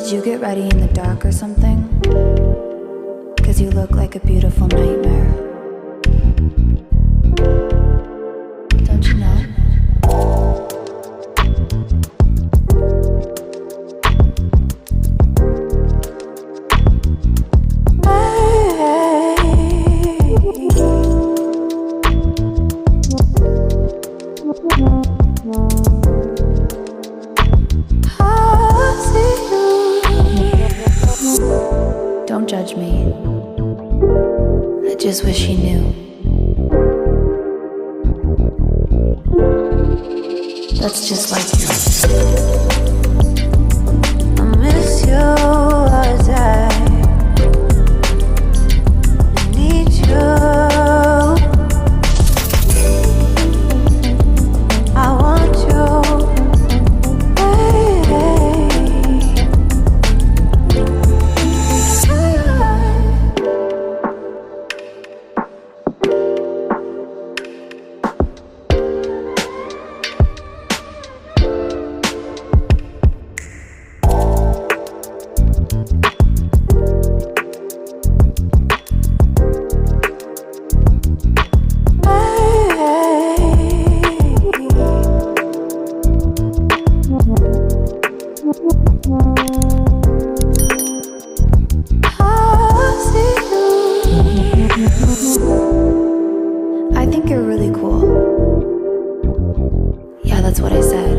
Did you get ready in the dark or something? 'Cause you look like a beautiful nightmare. Don't you know? Don't judge me. I just wish he knew. That's just like you. I miss you as I need you. I want you. I think you're really cool. Yeah, that's what I said.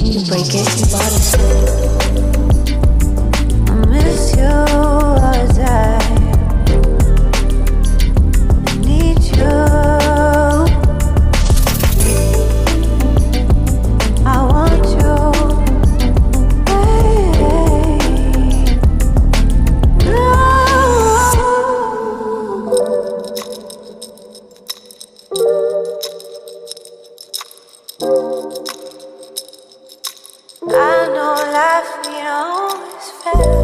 You break it, you bought it. I miss you as I need you. I want you. I know life ain't always fair.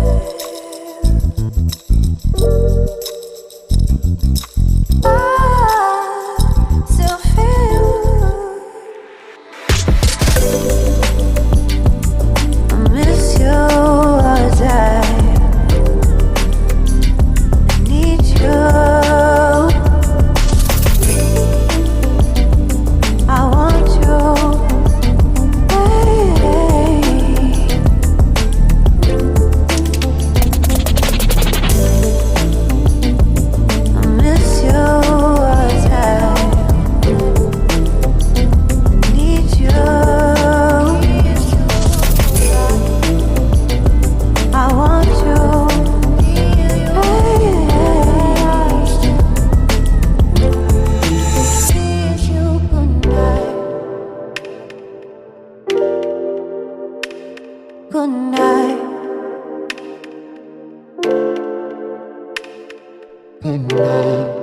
I still feel I miss you as I need you. I want you. Good night. Good night.